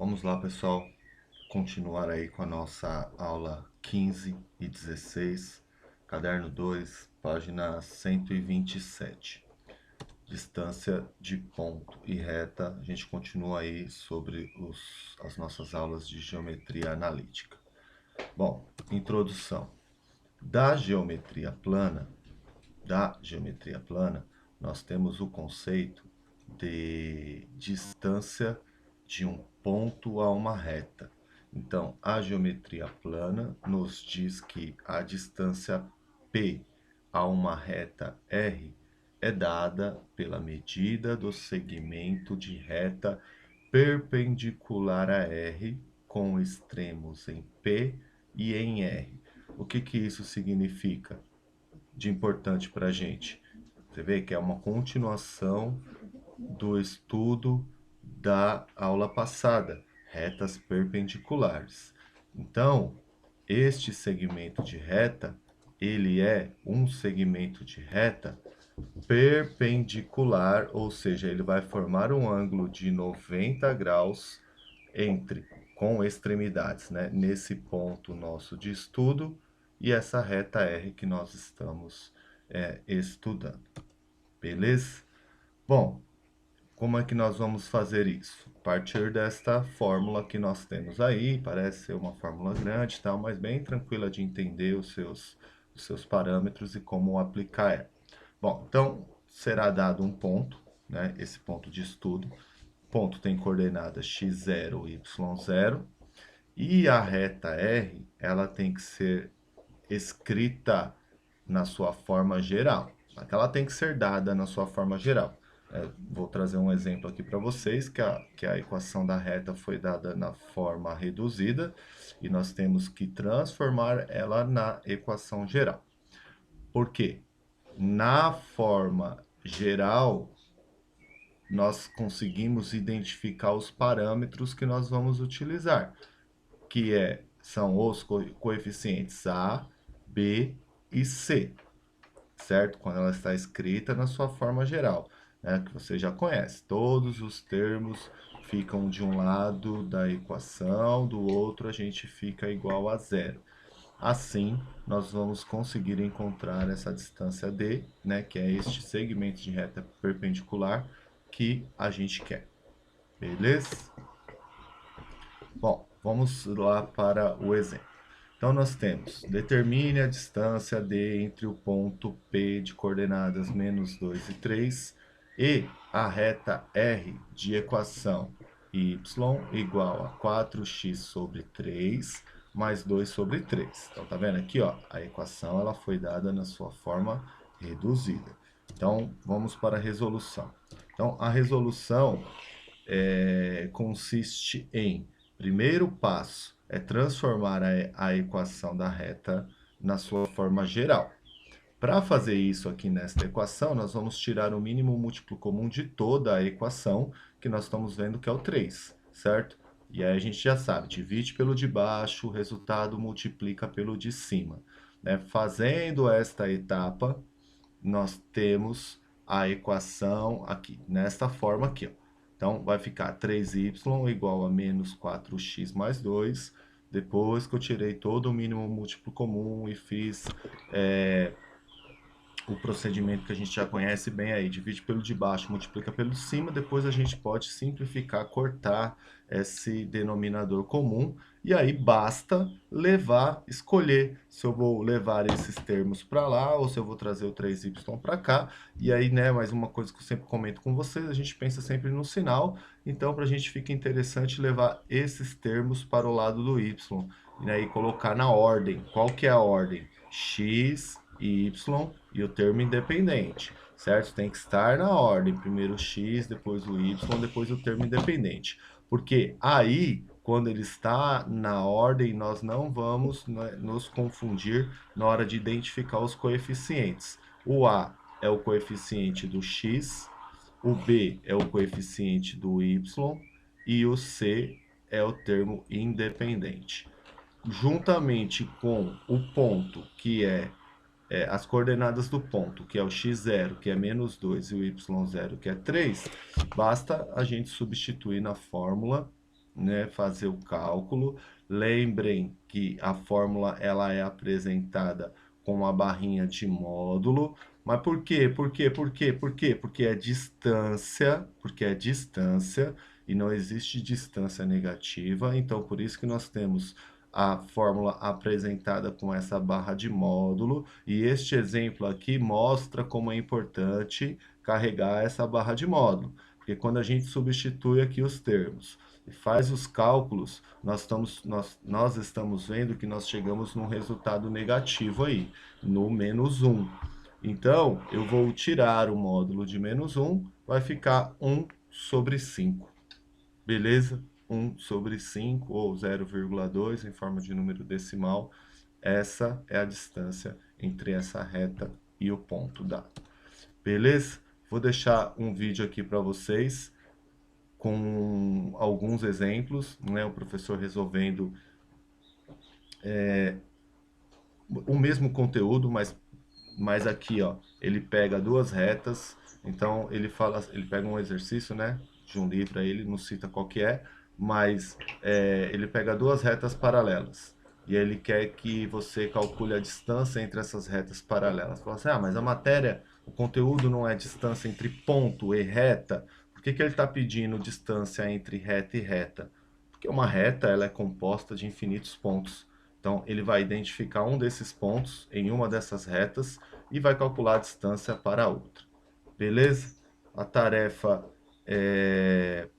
Vamos lá, pessoal, continuar aí com a nossa aula 15 e 16, caderno 2, página 127. Distância de ponto e reta. A gente continua aí sobre as nossas aulas de geometria analítica. Bom, introdução. Da geometria plana, nós temos o conceito de distância de um ponto a uma reta. Então, a geometria plana nos diz que a distância P a uma reta R é dada pela medida do segmento de reta perpendicular a R com extremos em P e em R. O que isso significa de importante para a gente? Você vê que é uma continuação do estudo da aula passada, retas perpendiculares. Então, este segmento de reta, ele é um segmento de reta perpendicular, ou seja, ele vai formar um ângulo de 90 graus com extremidades, né? Nesse ponto nosso de estudo e essa reta R que nós estamos estudando. Beleza? Bom, como é que nós vamos fazer isso? A partir desta fórmula que nós temos aí, parece ser uma fórmula grande e tal, mas bem tranquila de entender os seus parâmetros e como aplicar ela. Bom, então será dado um ponto, né? Esse ponto de estudo. O ponto tem coordenadas x0 e y0. E a reta R, ela tem que ser escrita na sua forma geral. Ela tem que ser dada na sua forma geral. Vou trazer um exemplo aqui para vocês, que a equação da reta foi dada na forma reduzida, e nós temos que transformar ela na equação geral. Por quê? Na forma geral, nós conseguimos identificar os parâmetros que nós vamos utilizar, que são os coeficientes A, B e C, certo? Quando ela está escrita na sua forma geral, né? Que você já conhece. Todos os termos ficam de um lado da equação, do outro a gente fica igual a zero. Assim, nós vamos conseguir encontrar essa distância D, né? Que é este segmento de reta perpendicular que a gente quer. Beleza? Bom, vamos lá para o exemplo. Então, nós temos, determine a distância D entre o ponto P de coordenadas menos 2 e 3 e a reta R de equação y igual a 4x sobre 3 mais 2 sobre 3. Então, tá vendo aqui, ó, a equação ela foi dada na sua forma reduzida. Então, vamos para a resolução. Então, a resolução consiste em, primeiro passo, transformar a equação da reta na sua forma geral. Para fazer isso aqui nesta equação, nós vamos tirar o mínimo múltiplo comum de toda a equação, que nós estamos vendo que é o 3, certo? E aí a gente já sabe, divide pelo de baixo, o resultado multiplica pelo de cima. Né? Fazendo esta etapa, nós temos a equação aqui, nesta forma aqui, ó. Então, vai ficar 3y igual a menos 4x mais 2. Depois que eu tirei todo o mínimo múltiplo comum e fiz o procedimento que a gente já conhece bem aí, divide pelo de baixo, multiplica pelo de cima, depois a gente pode simplificar, cortar esse denominador comum, e aí basta escolher se eu vou levar esses termos para lá, ou se eu vou trazer o 3y para cá, e aí, né, mais uma coisa que eu sempre comento com vocês, a gente pensa sempre no sinal, então para a gente fica interessante levar esses termos para o lado do y, e aí colocar na ordem. Qual que é a ordem? X, y e o termo independente, certo? Tem que estar na ordem, primeiro o x, depois o y, depois o termo independente. Porque aí, quando ele está na ordem, nós não vamos, né, nos confundir na hora de identificar os coeficientes. O A é o coeficiente do x, o B é o coeficiente do y e o C é o termo independente. Juntamente com o ponto, que as coordenadas do ponto, que é o x0, que é menos 2, e o y0, que é 3, basta a gente substituir na fórmula né, fazer o cálculo. Lembrem que a fórmula ela é apresentada com uma barrinha de módulo. Mas por quê? Por quê? Por quê? Por quê? Porque é distância e não existe distância negativa. Então, por isso que nós temos a fórmula apresentada com essa barra de módulo. E este exemplo aqui mostra como é importante carregar essa barra de módulo. Porque quando a gente substitui aqui os termos e faz os cálculos, nós estamos vendo que nós chegamos num resultado negativo aí, no menos 1. Então, eu vou tirar o módulo de menos 1, vai ficar 1 sobre 5. Beleza? 1 sobre 5 ou 0,2 em forma de número decimal. Essa é a distância entre essa reta e o ponto dado. Beleza? Vou deixar um vídeo aqui para vocês com alguns exemplos, né? O professor resolvendo o mesmo conteúdo, mas aqui, ó, ele pega duas retas. Então ele pega um exercício, né, de um livro, aí ele não cita qual que é, mas ele pega duas retas paralelas. E ele quer que você calcule a distância entre essas retas paralelas. Fala assim, mas a matéria, o conteúdo não é distância entre ponto e reta. Por que ele está pedindo distância entre reta e reta? Porque uma reta ela é composta de infinitos pontos. Então, ele vai identificar um desses pontos em uma dessas retas e vai calcular a distância para a outra. Beleza? A tarefa é...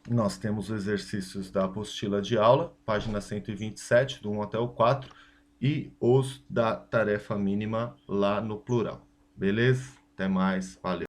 Nós temos os exercícios da apostila de aula, página 127, do 1 até o 4, e os da tarefa mínima lá no plural. Beleza? Até mais, valeu!